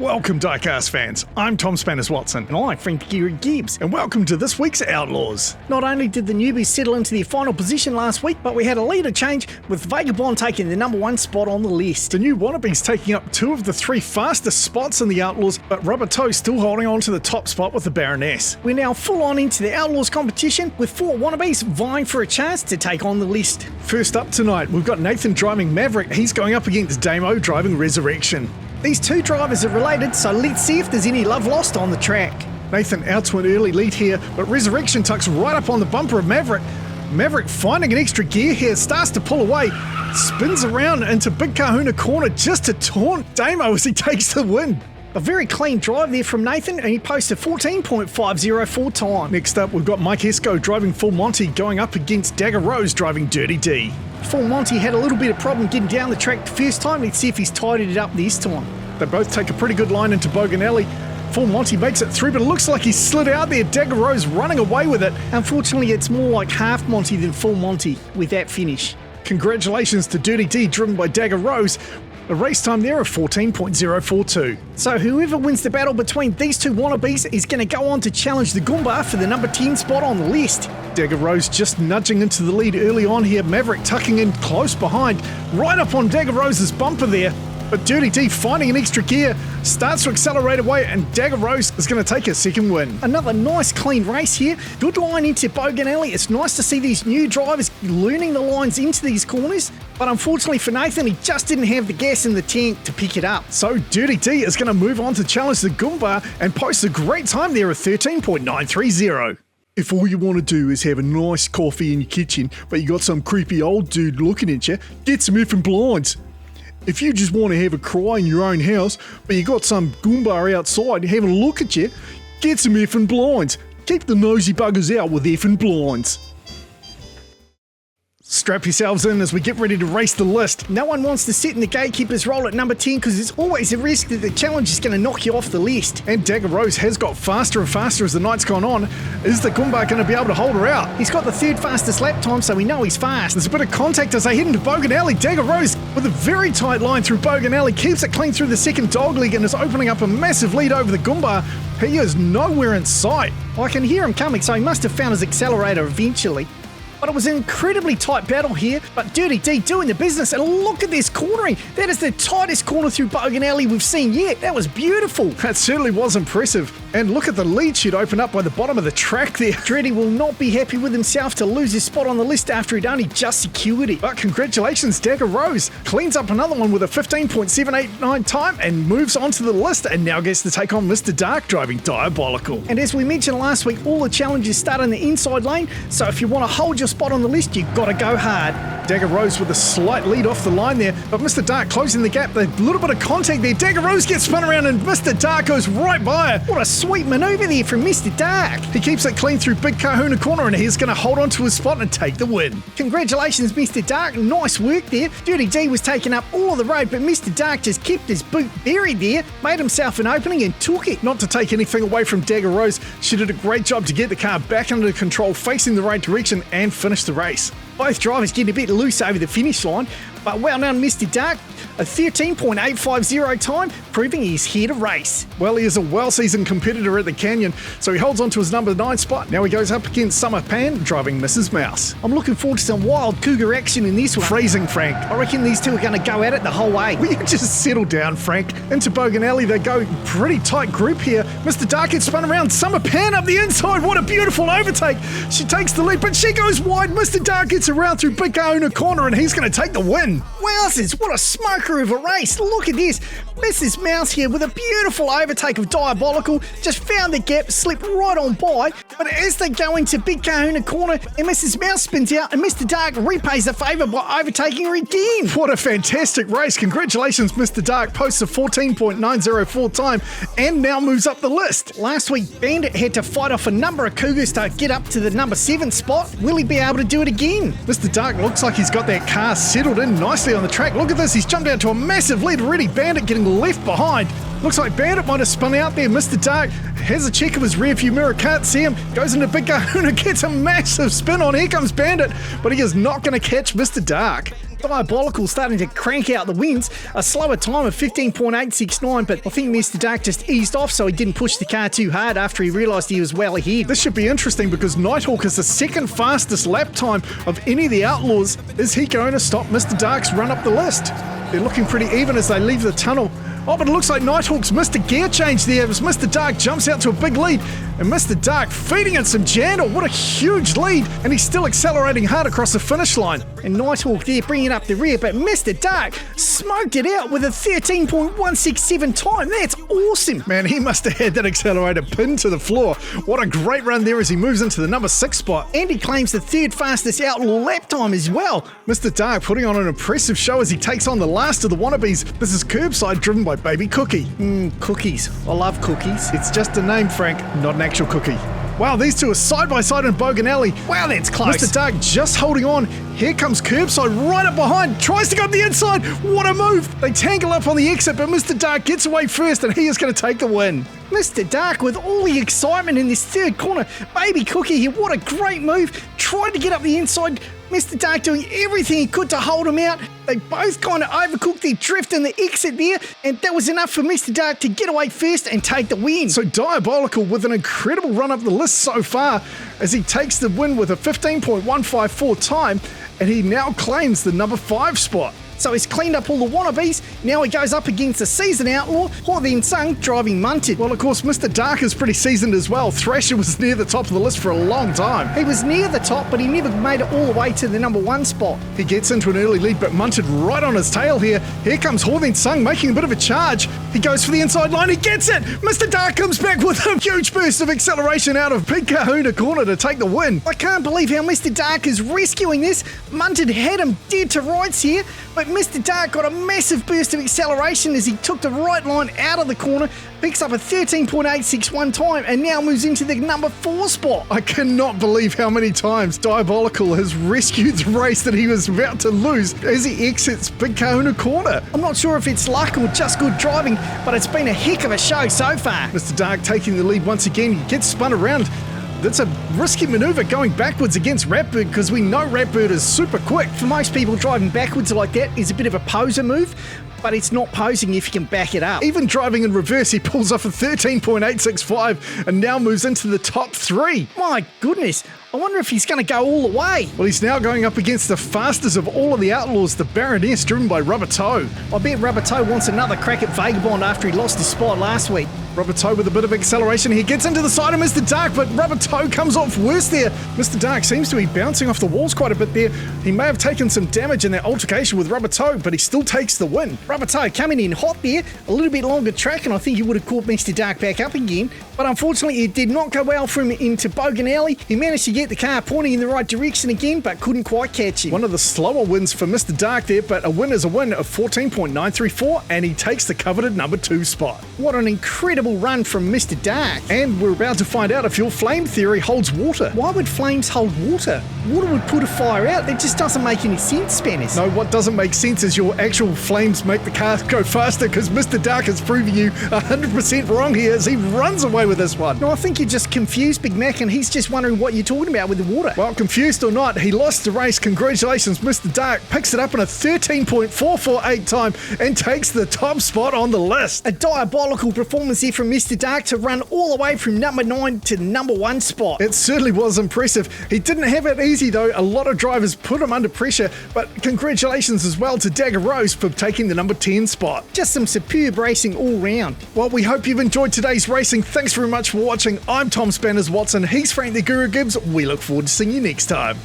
Welcome, Diecast fans. I'm Tom Spanners-Watson. And I'm Frank Geary Gibbs. And welcome to this week's Outlaws. Not only did the newbies settle into their final position last week, but we had a leader change with Vagabond taking the number 1 spot on the list. The new Wannabes taking up 2 of the 3 fastest spots in the Outlaws, but Rubber Toe still holding on to the top spot with the Baroness. We're now full on into the Outlaws competition with 4 Wannabes vying for a chance to take on the list. First up tonight, we've got Nathan driving Maverick. He's going up against Damo driving Resurrection. These 2 drivers are related, so let's see if there's any love lost on the track. Nathan out to an early lead here, but Resurrection tucks right up on the bumper of Maverick. Maverick finding an extra gear here, starts to pull away, spins around into Big Kahuna corner just to taunt Damo as he takes the win. A very clean drive there from Nathan, and he posted 14.504 time. Next up, we've got Mike Esco driving Full Monty going up against Dagger Rose driving Dirty D. Full Monty had a little bit of problem getting down the track the first time. Let's see if he's tidied it up this time. They both take a pretty good line into Bogan Alley. Full Monty makes it through, but it looks like he slid out there. Dagger Rose running away with it. Unfortunately, it's more like half Monty than full Monty with that finish. Congratulations to Dirty D driven by Dagger Rose. A race time there of 14.042. So whoever wins the battle between these 2 Wannabes is going to go on to challenge the Goomba for the number 10 spot on the list. Dagger Rose just nudging into the lead early on here. Maverick tucking in close behind, right up on Dagger Rose's bumper there. But Dirty D finding an extra gear, starts to accelerate away, and Dagger Rose is going to take a second win. Another nice clean race here. Good line into Bogan Alley. It's nice to see these new drivers learning the lines into these corners. But unfortunately for Nathan, he just didn't have the gas in the tank to pick it up. So Dirty D is going to move on to challenge the Goomba and post a great time there of 13.930. If all you want to do is have a nice coffee in your kitchen, but you got some creepy old dude looking at you, get some effing blinds. If you just want to have a cry in your own house, but you got some Goomba outside having a look at you, get some effing blinds. Keep the nosy buggers out with effing blinds. Strap yourselves in as we get ready to race the list. No one wants to sit in the gatekeeper's role at number 10 because there's always a risk that the challenge is going to knock you off the list. And Dagger Rose has got faster and faster as the night's gone on. Is the Goomba going to be able to hold her out? He's got the 3rd fastest lap time, so we know he's fast. There's a bit of contact as they head into Bogan Alley. Dagger Rose with a very tight line through Bogan Alley keeps it clean through the second dogleg and is opening up a massive lead over the Goomba. He is nowhere in sight. I can hear him coming, so he must have found his accelerator eventually. But it was an incredibly tight battle here, but Dirty D doing the business, and look at this cornering. That is the tightest corner through Bogan Alley we've seen yet. That was beautiful. That certainly was impressive. And look at the lead sheet open up by the bottom of the track there. Dreddy will not be happy with himself to lose his spot on the list after he'd only just secured it. But congratulations, Dagger Rose. Cleans up another one with a 15.789 time and moves on to the list and now gets to take on Mr. Dark driving Diabolical. And as we mentioned last week, all the challenges start in the inside lane, so if you want to hold your spot on the list, you've got to go hard. Dagger Rose with a slight lead off the line there, but Mr. Dark closing the gap. A little bit of contact there. Dagger Rose gets spun around and Mr. Dark goes right by her. What a sweet manoeuvre there from Mr. Dark. He keeps it clean through Big Kahuna corner and he's going to hold on to his spot and take the win. Congratulations, Mr. Dark. Nice work there. Dirty D was taking up all of the road, but Mr. Dark just kept his boot buried there, made himself an opening and took it. Not to take anything away from Dagger Rose, she did a great job to get the car back under control, facing the right direction and finish the race. Both drivers getting a bit loose over the finish line, but well done Mr. Dark. A 13.850 time, proving he's here to race. Well, he is a well-seasoned competitor at the Canyon, so he holds on to his number 9 spot. Now he goes up against Summer Pan, driving Mrs. Mouse. I'm looking forward to some wild cougar action in this one. Freezing, Frank. I reckon these 2 are going to go at it the whole way. Will you just settle down, Frank? Into Bogan Alley they go. Pretty tight group here. Mr. Dark gets spun around. Summer Pan up the inside. What a beautiful overtake. She takes the lead, but she goes wide. Mr. Dark gets around through Big Kahuna corner, and he's going to take the win. Wowzers, what a smoker of a race. Look at this. Mrs. Mouse here with a beautiful overtake of Diabolical. Just found the gap, slipped right on by. But as they go into Big Kahuna corner, and Mrs. Mouse spins out, and Mr. Dark repays the favour by overtaking her again. What a fantastic race. Congratulations, Mr. Dark. Posts a 14.904 time and now moves up the list. Last week, Bandit had to fight off a number of cougars to get up to the number 7 spot. Will he be able to do it again? Mr. Dark looks like he's got that car settled in nicely on the track. Look at this. He's jumped out to a massive lead already. Bandit getting left behind. Looks like Bandit might have spun out there. Mr. Dark has a check of his rearview mirror, can't see him, goes into Big Kahuna, gets a massive spin on. Here comes Bandit, but he is not going to catch Mr. Dark. Diabolical starting to crank out the wins. A slower time of 15.869, but I think Mr. Dark just eased off so he didn't push the car too hard after he realised he was well ahead. This should be interesting because Nighthawk is the second fastest lap time of any of the Outlaws. Is he going to stop Mr. Dark's run up the list? They're looking pretty even as they leave the tunnel. Oh, but it looks like Nighthawk's missed a gear change there as Mr. Dark jumps out to a big lead. And Mr. Dark feeding it some jandal. What a huge lead. And he's still accelerating hard across the finish line. And Nighthawk there bringing up the rear, but Mr. Dark smoked it out with a 13.167 time. That's awesome. Man, he must have had that accelerator pinned to the floor. What a great run there as he moves into the number 6 spot. And he claims the third fastest Outlaw lap time as well. Mr. Dark putting on an impressive show as he takes on the last of the Wannabes. This is Curbside driven by Baby Cookie. Cookies. I love cookies. It's just a name, Frank, not an actual cookie. Wow, these two are side by side in Bogan Alley. Wow, that's close. Mr. Dark just holding on. Here comes Curbside right up behind. Tries to go up the inside. What a move. They tangle up on the exit, but Mr. Dark gets away first and he is going to take the win. Mr. Dark with all the excitement in this third corner. Baby Cookie here, what a great move. Tried to get up the inside. Mr. Dark doing everything he could to hold him out. They both kind of overcooked their drift and the exit there, and that was enough for Mr. Dark to get away first and take the win. So Diabolical with an incredible run up the list so far as he takes the win with a 15.154 time, and he now claims the number 5 spot. So he's cleaned up all the Wannabes. Now he goes up against the seasoned Outlaw, Hawthorne Sung driving Munted. Well, of course, Mr. Dark is pretty seasoned as well. Thrasher was near the top of the list for a long time. He was near the top, but he never made it all the way to the number 1 spot. He gets into an early lead, but Munted right on his tail here. Here comes Hawthorne Sung making a bit of a charge. He goes for the inside line. He gets it. Mr. Dark comes back with a huge burst of acceleration out of Big Kahuna Corner to take the win. I can't believe how Mr. Dark is rescuing this. Munted had him dead to rights here, but Mr. Dark got a massive burst of acceleration as he took the right line out of the corner, picks up a 13.861 time, and now moves into the number 4 spot. I cannot believe how many times Diabolical has rescued the race that he was about to lose as he exits Big Kahuna Corner. I'm not sure if it's luck or just good driving, but it's been a heck of a show so far. Mr. Dark taking the lead once again. He gets spun around. That's a risky maneuver going backwards against Ratbird because we know Ratbird is super quick. For most people, driving backwards like that is a bit of a poser move, but it's not posing if you can back it up. Even driving in reverse, he pulls off a 13.865 and now moves into the top 3. My goodness, I wonder if he's going to go all the way. Well, he's now going up against the fastest of all of the Outlaws, the Baroness, driven by Rubber Toe. I bet Rubber Toe wants another crack at Vagabond after he lost his spot last week. Rubber Toe with a bit of acceleration. He gets into the side of Mr. Dark, but Rubber Toe comes off worse there. Mr. Dark seems to be bouncing off the walls quite a bit there. He may have taken some damage in that altercation with Rubber Toe, but he still takes the win. Rubber Toe coming in hot there, a little bit longer track, and I think he would have caught Mr. Dark back up again. But unfortunately, it did not go well for him into Bogan Alley. He managed to get the car pointing in the right direction again, but couldn't quite catch him. One of the slower wins for Mr. Dark there, but a win is a win of 14.934, and he takes the coveted number 2 spot. What an incredible run from Mr. Dark. And we're about to find out if your flame theory holds water. Why would flames hold water? Water would put a fire out. That just doesn't make any sense, Spanish. No, what doesn't make sense is your actual flames make the car go faster because Mr. Dark is proving you 100% wrong here as he runs away with this one. No, I think you're just confused, Big Mac, and he's just wondering what you're talking about with the water. Well, confused or not, he lost the race. Congratulations, Mr. Dark. Picks it up in a 13.448 time and takes the top spot on the list. A diabolical performance here from Mr. Dark to run all the way from number 9 to the number 1 spot. It certainly was impressive. He didn't have it easy though. A lot of drivers put him under pressure, but congratulations as well to Dagger Rose for taking the number 10 spot. Just some superb racing all round. Well, we hope you've enjoyed today's racing. Thanks very much for watching. I'm Tom Spanners Watson. He's Frank the Guru Gibbs. We look forward to seeing you next time.